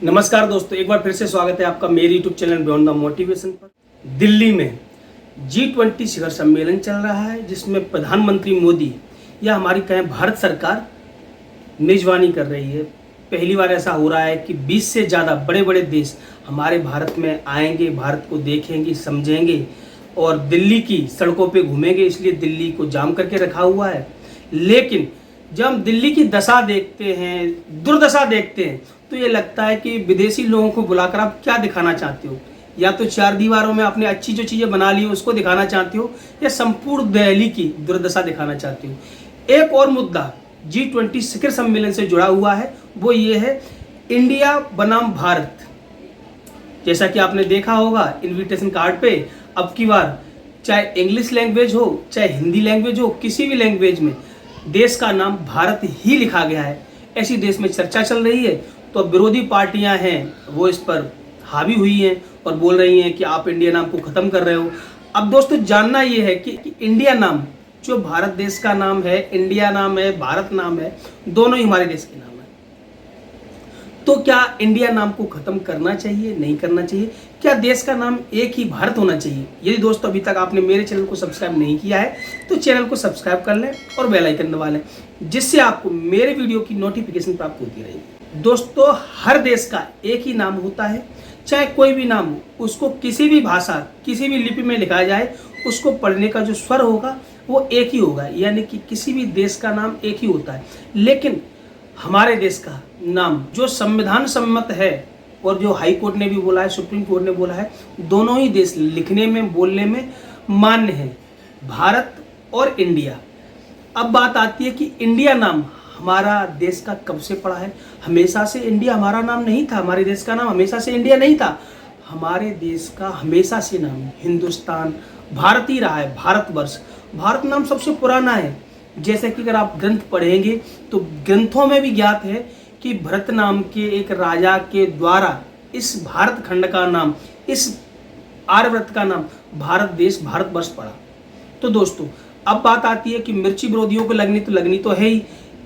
नमस्कार दोस्तों, एक बार फिर से स्वागत है आपका मेरे YouTube channel beyond the motivation पर। दिल्ली में G20 शिखर सम्मेलन चल रहा है, जिसमें प्रधानमंत्री मोदी या हमारी कहें भारत सरकार मेजबानी कर रही है। पहली बार ऐसा हो रहा है कि 20 से ज़्यादा बड़े बड़े देश हमारे भारत में आएंगे, भारत को देखेंगे, समझेंगे और दिल्ली की सड़कों पे घूमेंगे। इसलिए दिल्ली को जाम करके रखा हुआ है। लेकिन जब हम दिल्ली की दशा देखते हैं, दुर्दशा देखते हैं, तो ये लगता है कि विदेशी लोगों को बुलाकर आप क्या दिखाना चाहते हो। या तो चार दीवारों में आपने अच्छी जो चीज़ें बना ली उसको दिखाना चाहते हो, या संपूर्ण दिल्ली की दुर्दशा दिखाना चाहते हो। एक और मुद्दा G20 शिखर सम्मेलन से जुड़ा हुआ है, वो ये है इंडिया बनाम भारत। जैसा कि आपने देखा होगा इनविटेशन कार्ड पे, अब की बार चाहे इंग्लिश लैंग्वेज हो, चाहे हिंदी लैंग्वेज हो, किसी भी लैंग्वेज में देश का नाम भारत ही लिखा गया है। ऐसी देश में चर्चा चल रही है, तो विरोधी पार्टियां हैं वो इस पर हावी हुई हैं और बोल रही हैं कि आप इंडिया नाम को ख़त्म कर रहे हो। अब दोस्तों जानना ये है कि इंडिया नाम जो भारत देश का नाम है, इंडिया नाम है, भारत नाम है, दोनों ही हमारे देश के नाम है। तो क्या इंडिया नाम को ख़त्म करना चाहिए, नहीं करना चाहिए? क्या देश का नाम एक ही भारत होना चाहिए? यदि दोस्तों अभी तक आपने मेरे चैनल को सब्सक्राइब नहीं किया है तो चैनल को सब्सक्राइब कर लें और बेल आइकन दबा लें, जिससे आपको मेरे वीडियो की नोटिफिकेशन प्राप्त होती रहेगी। दोस्तों हर देश का एक ही नाम होता है, चाहे कोई भी नाम हो, उसको किसी भी भाषा, किसी भी लिपि में लिखा जाए, उसको पढ़ने का जो स्वर होगा वो एक ही होगा। यानी कि किसी भी देश का नाम एक ही होता है। लेकिन हमारे देश का नाम जो संविधान सम्मत है और जो हाई कोर्ट ने भी बोला है, सुप्रीम कोर्ट ने बोला है, दोनों ही देश लिखने में, बोलने में मान्य है, भारत और इंडिया। अब बात आती है कि इंडिया नाम हमारा देश का कब से पड़ा है? हमेशा से इंडिया हमारा नाम नहीं था, हमारे देश का नाम हमेशा से इंडिया नहीं था। हमारे देश का हमेशा से नाम हिंदुस्तान, भारत ही रहा है, भारतवर्ष। भारत नाम सबसे पुराना है। जैसे कि अगर आप ग्रंथ पढ़ेंगे तो ग्रंथों में भी ज्ञात है कि भरत नाम के एक राजा के द्वारा इस भारत खंड का नाम, इस आर्यव्रत का नाम भारत देश, भारतवर्ष पड़ा। तो दोस्तों अब बात आती है कि मिर्ची विरोधियों को लगनी तो है ही,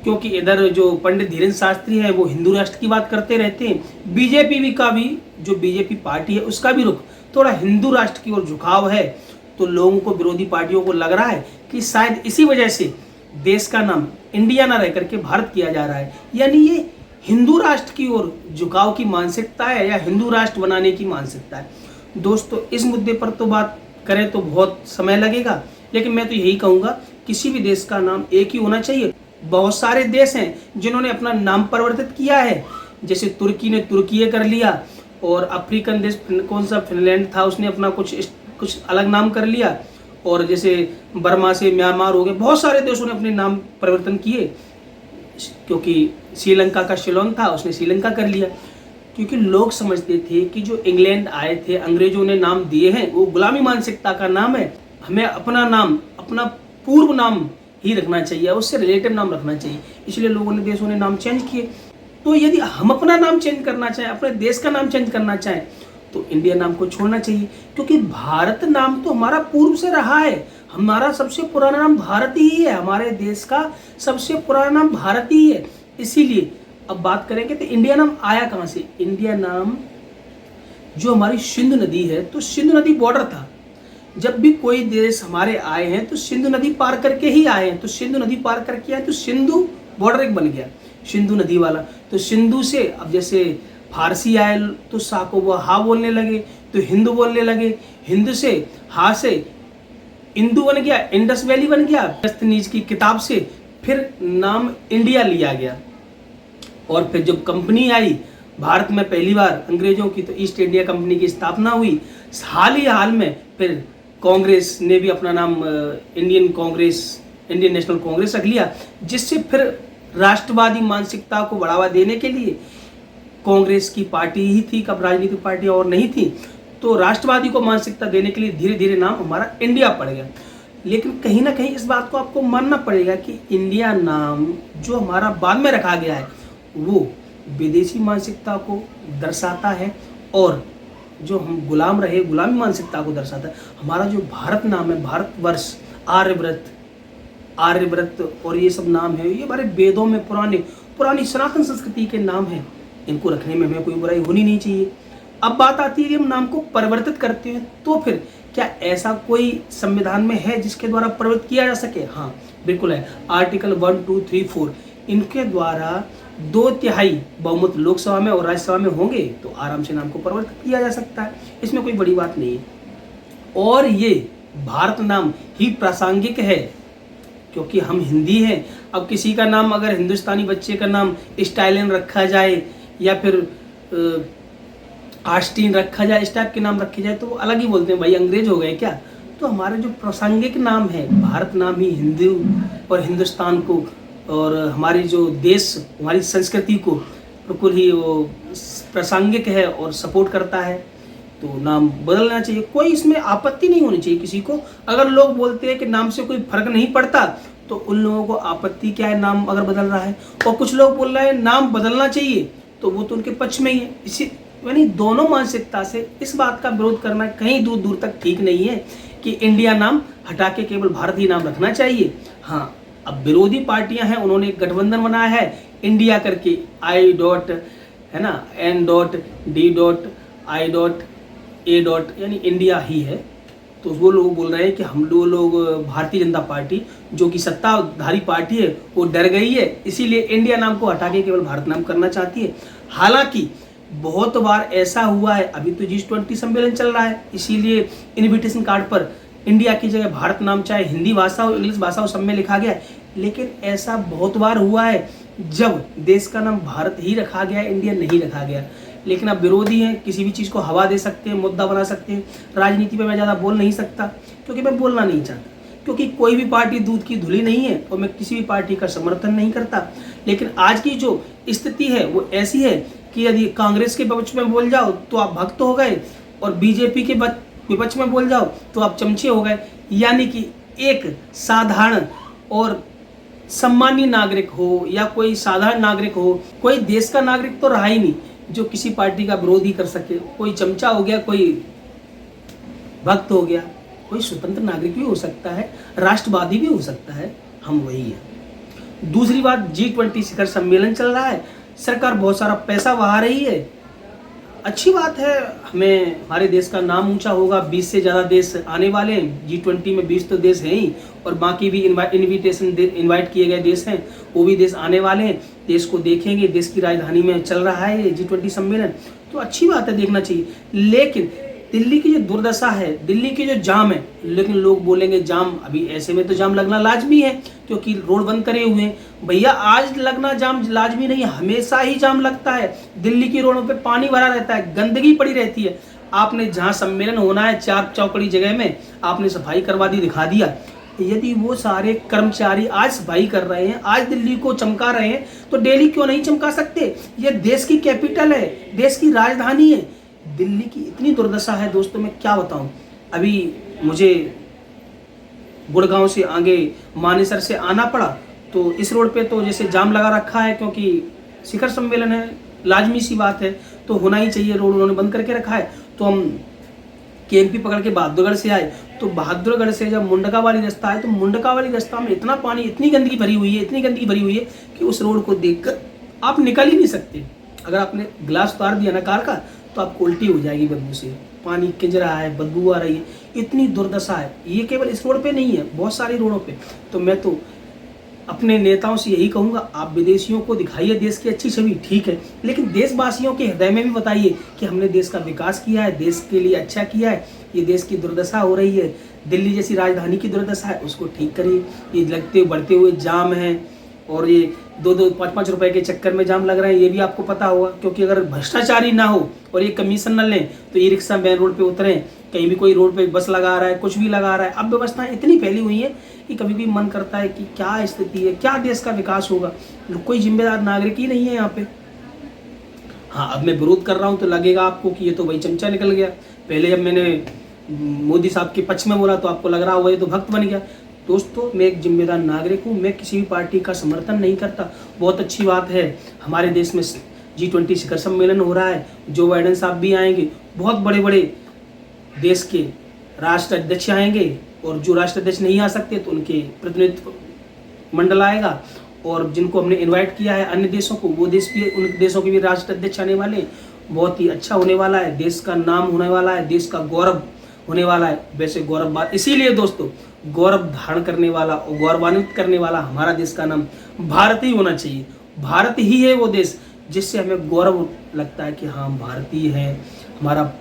क्योंकि इधर जो पंडित धीरेन्द्र शास्त्री है वो हिंदू राष्ट्र की बात करते रहते हैं। बीजेपी का भी, जो बीजेपी पार्टी है उसका भी रुख थोड़ा हिंदू राष्ट्र की ओर झुकाव है। तो लोगों को, विरोधी पार्टियों को लग रहा है कि शायद इसी वजह से देश का नाम इंडिया ना रह करके भारत किया जा रहा है। यानी ये हिंदू राष्ट्र की ओर झुकाव की मानसिकता है या हिंदू राष्ट्र बनाने की मानसिकता है। दोस्तों इस मुद्दे पर तो बात करें तो बहुत समय लगेगा, लेकिन मैं तो यही कहूँगा किसी भी देश का नाम एक ही होना चाहिए। बहुत सारे देश हैं जिन्होंने अपना नाम परिवर्तित किया है, जैसे तुर्की ने तुर्कीय कर लिया, और अफ्रीकन देश कौन सा, फिनलैंड था, उसने अपना कुछ अलग नाम कर लिया, और जैसे बर्मा से म्यांमार हो गए। बहुत सारे देशों ने अपने नाम परिवर्तन किए, क्योंकि श्रीलंका का शिलोंग था, उसने श्रीलंका कर लिया। क्योंकि लोग समझते थे कि जो इंग्लैंड आए थे, अंग्रेजों ने नाम दिए हैं, वो गुलामी मानसिकता का नाम है, हमें अपना नाम, अपना पूर्व नाम ही रखना चाहिए, उससे रिलेटिव नाम रखना चाहिए। इसलिए लोगों ने, देशों ने नाम चेंज किए। तो यदि हम अपना नाम चेंज करना चाहें, अपने देश का नाम चेंज करना चाहें, तो इंडिया नाम को छोड़ना चाहिए, क्योंकि भारत नाम तो हमारा पूर्व से रहा है। हमारा सबसे पुराना नाम भारत ही है, हमारे देश का सबसे पुराना नाम भारत ही है। इसीलिए अब बात करेंगे तो इंडिया नाम आया कहाँ से? इंडिया नाम जो हमारी सिंधु नदी है, तो सिंधु नदी बॉर्डर था। जब भी कोई देश हमारे आए हैं तो सिंधु नदी पार करके ही आए हैं, तो सिंधु नदी पार करके आए तो सिंधु बॉर्डर एक बन गया, सिंधु नदी वाला। तो सिंधु से अब जैसे फारसी आए तो सा को वो हा बोलने लगे, तो हिंदू बोलने लगे, हिंदू से हा से इंदु बन गया, इंडस वैली बन गया। दस्तनीज की किताब से फिर नाम इंडिया लिया गया। और फिर जब कंपनी आई भारत में पहली बार अंग्रेजों की, तो ईस्ट इंडिया कंपनी की स्थापना हुई। हाल में फिर कांग्रेस ने भी अपना नाम इंडियन नेशनल कांग्रेस रख लिया, जिससे फिर राष्ट्रवादी मानसिकता को बढ़ावा देने के लिए, कांग्रेस की पार्टी ही थी, कब राजनीतिक पार्टी और नहीं थी, तो राष्ट्रवादी को मानसिकता देने के लिए धीरे धीरे नाम हमारा इंडिया पड़ गया। लेकिन कहीं ना कहीं इस बात को आपको मानना पड़ेगा कि इंडिया नाम जो हमारा बाद में रखा गया है वो विदेशी मानसिकता को दर्शाता है, और जो हम गुलाम रहे, गुलामी मानसिकता को दर्शाता है। हमारा जो भारत नाम है, भारतवर्ष, आर्यव्रत और ये सब नाम है, ये हमारे वेदों में पुरानी सनातन संस्कृति के नाम हैं। इनको रखने में हमें कोई बुराई होनी नहीं चाहिए। अब बात आती है कि हम नाम को परिवर्तित करते हैं, तो फिर क्या ऐसा कोई संविधान में है जिसके द्वारा परिवर्तित किया जा सके? हाँ बिल्कुल है। आर्टिकल 1, 2, 3, 4 इनके द्वारा 2/3 बहुमत लोकसभा में और राज्यसभा में होंगे तो आराम से नाम को परिवर्तित किया जा सकता है, इसमें कोई बड़ी बात नहीं है। और ये भारत नाम ही प्रासंगिक है क्योंकि हम हिंदी हैं। अब किसी का नाम, अगर हिंदुस्तानी बच्चे का नाम स्टाइलिन रखा जाए या फिर आस्टीन रखा जाए, इस टाइप के नाम रखे जाए तो वो अलग ही बोलते हैं, भाई अंग्रेज हो गए क्या। तो हमारे जो प्रासंगिक नाम है, भारत नाम ही हिंदू और हिंदुस्तान को और हमारी जो देश, हमारी संस्कृति को बिल्कुल ही वो प्रासंगिक है और सपोर्ट करता है, तो नाम बदलना चाहिए। कोई इसमें आपत्ति नहीं होनी चाहिए किसी को। अगर लोग बोलते हैं कि नाम से कोई फर्क नहीं पड़ता तो उन लोगों को आपत्ति क्या है नाम अगर बदल रहा है, और कुछ लोग बोल रहे हैं नाम बदलना चाहिए तो वो तो उनके पक्ष में ही है। इसी यानी दोनों मानसिकता से इस बात का विरोध करना कहीं दूर दूर तक ठीक नहीं है कि इंडिया नाम हटा के केवल भारत ही नाम रखना चाहिए। हाँ, अब विरोधी पार्टियां हैं, उन्होंने एक गठबंधन बनाया है इंडिया करके, I डॉट है ना, N dot D dot I dot A dot यानी इंडिया ही है। तो वो लोग बोल रहे हैं कि हम लोग भारतीय जनता पार्टी जो कि सत्ताधारी पार्टी है वो डर गई है, इसीलिए इंडिया नाम को हटा के केवल भारत नाम करना चाहती है। हालांकि बहुत बार ऐसा हुआ है, अभी तो G20 सम्मेलन चल रहा है, इसीलिए इनविटेशन कार्ड पर इंडिया की जगह भारत नाम चाहे हिंदी भाषा हो इंग्लिश भाषा हो सब में लिखा गया है। लेकिन ऐसा बहुत बार हुआ है जब देश का नाम भारत ही रखा गया, इंडिया नहीं रखा गया। लेकिन अब विरोधी हैं, किसी भी चीज़ को हवा दे सकते हैं, मुद्दा बना सकते हैं। राजनीति पे मैं ज़्यादा बोल नहीं सकता क्योंकि मैं बोलना नहीं चाहता, क्योंकि कोई भी पार्टी दूध की धुली नहीं है और मैं किसी भी पार्टी का समर्थन नहीं करता। लेकिन आज की जो स्थिति है वो ऐसी है कि यदि कांग्रेस के पक्ष में बोल जाओ तो आप भक्त हो गए और बीजेपी के विपक्ष में बोल जाओ तो आप चमचे हो गए। यानी कि एक साधारण और सम्मानीय नागरिक हो या कोई साधारण नागरिक हो, कोई देश का नागरिक तो रहा ही नहीं जो किसी पार्टी का विरोध ही कर सके। कोई चमचा हो गया, कोई भक्त हो गया, कोई स्वतंत्र नागरिक भी हो सकता है, राष्ट्रवादी भी हो सकता है, हम वही है। दूसरी बात, G20 शिखर सम्मेलन चल रहा है, सरकार बहुत सारा पैसा बहा रही है, अच्छी बात है। हमें हमारे देश का नाम ऊंचा होगा, 20 से ज़्यादा देश आने वाले हैं। G20 में 20 तो देश हैं ही और बाकी भी इनवाइट किए गए देश हैं, वो भी देश आने वाले हैं, देश को देखेंगे। देश की राजधानी में चल रहा है ये G20 सम्मेलन, तो अच्छी बात है, देखना चाहिए। लेकिन दिल्ली की जो दुर्दशा है, दिल्ली की जो जाम है, लेकिन लोग बोलेंगे जाम, अभी ऐसे में तो जाम लगना लाजमी है क्योंकि रोड बंद करे हुए हैं। भैया आज लगना जाम लाजमी नहीं, हमेशा ही जाम लगता है। दिल्ली की रोडों पे पानी भरा रहता है, गंदगी पड़ी रहती है। आपने जहाँ सम्मेलन होना है 4 चौकड़ी जगह में आपने सफाई करवा दी, दिखा दिया। यदि वो सारे कर्मचारी आज सफाई कर रहे हैं, आज दिल्ली को चमका रहे हैं, तो दिल्ली क्यों नहीं चमका सकते? ये देश की कैपिटल है, देश की राजधानी है। दिल्ली की इतनी दुर्दशा है दोस्तों, मैं क्या बताऊं। अभी मुझे गुड़गांव से आगे मानेसर से आना पड़ा, तो इस रोड पे तो जैसे जाम लगा रखा है क्योंकि शिखर सम्मेलन है, लाजमी सी बात है, तो होना ही चाहिए। रोड उन्होंने बंद करके रखा है। तो हम KMP पकड़ के बहादुरगढ़ से आए, तो बहादुरगढ़ से जब मुंडका वाली रास्ता है तो मुंडका वाली रास्ता में इतना पानी, इतनी गंदगी भरी हुई है, इतनी गंदगी भरी हुई है कि उस रोड को देखकर आप निकल ही नहीं सकते। अगर आपने ग्लास उतार दिया ना कार का तो आपको उल्टी हो जाएगी बदबू से। पानी खिंच रहा है, बदबू आ रही है, इतनी दुर्दशा है। ये केवल इस रोड पे नहीं है, बहुत सारी रोडों पे। तो मैं तो अपने नेताओं से यही कहूँगा, आप विदेशियों को दिखाइए देश की अच्छी छवि, ठीक है, लेकिन देशवासियों के हृदय में भी बताइए कि हमने देश का विकास किया है, देश के लिए अच्छा किया है। ये देश की दुर्दशा हो रही है, दिल्ली जैसी राजधानी की दुर्दशा है, उसको ठीक करिए। ये लगते बढ़ते हुए जाम है और ये 2-2, 5-5 रुपए के चक्कर में जाम लग रहे हैं, ये भी आपको पता होगा। क्योंकि अगर भ्रष्टाचारी ना हो और ये कमीशन न लें तो ई रिक्शा मेन रोड पे उतरें, कहीं भी कोई रोड पे बस लगा रहा है, कुछ भी लगा रहा है। अब व्यवस्थाएं इतनी फैली हुई है कि कभी भी मन करता है कि क्या स्थिति है, क्या देश का विकास होगा, कोई जिम्मेदार नागरिक ही नहीं है यहाँ पे। हाँ, अब मैं विरोध कर रहा हूँ तो लगेगा आपको कि ये तो वही चमचा निकल गया। पहले जब मैंने मोदी साहब के पक्ष में बोला तो आपको लग रहा होगा ये तो भक्त बन गया। दोस्तों, मैं एक जिम्मेदार नागरिक हूँ, मैं किसी भी पार्टी का समर्थन नहीं करता। बहुत अच्छी बात है, हमारे देश में G20 शिखर सम्मेलन हो रहा है, जो बाइडेन साहब भी आएंगे, बहुत बड़े बड़े देश के राष्ट्राध्यक्ष आएंगे, और जो राष्ट्राध्यक्ष नहीं आ सकते तो उनके प्रतिनिधित्व मंडल आएगा। और जिनको हमने इनवाइट किया है अन्य देशों को, वो देश भी, उन देशों के भी राष्ट्राध्यक्ष आने वाले हैं। बहुत ही अच्छा होने वाला है, देश का नाम होने वाला है, देश का गौरव होने वाला है। वैसे गौरव बात इसीलिए दोस्तों, गौरव धारण करने वाला और गौरवान्वित करने वाला हमारा देश का नाम भारत ही होना चाहिए। भारत ही है वो देश जिससे हमें गौरव लगता है कि हाँ, हम भारतीय हैं। हमारा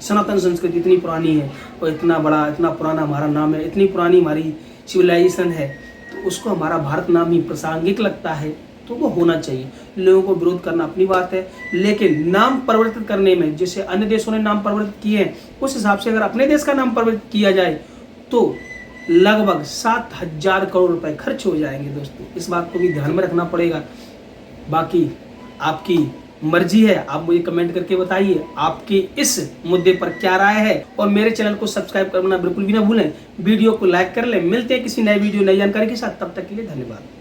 सनातन संस्कृति इतनी पुरानी है और इतना बड़ा, इतना पुराना हमारा नाम है, इतनी पुरानी हमारी सिविलाइजेशन है, तो उसको हमारा भारत नाम ही प्रासंगिक लगता है, तो वो होना चाहिए। लोगों को विरोध करना अपनी बात है, लेकिन नाम परिवर्तित करने में, जैसे अन्य देशों ने नाम परिवर्तित किए हैं, उस हिसाब से अगर अपने देश का नाम परिवर्तित किया जाए तो लगभग 7,000 करोड़ रुपए खर्च हो जाएंगे दोस्तों। इस बात को भी ध्यान में रखना पड़ेगा। बाकी आपकी मर्जी है, आप मुझे कमेंट करके बताइए आपकी इस मुद्दे पर क्या राय है, और मेरे चैनल को सब्सक्राइब करना बिल्कुल भी ना भूलें। वीडियो को लाइक कर लें। मिलते हैं किसी नए वीडियो, नई जानकारी के साथ, तब तक के लिए धन्यवाद।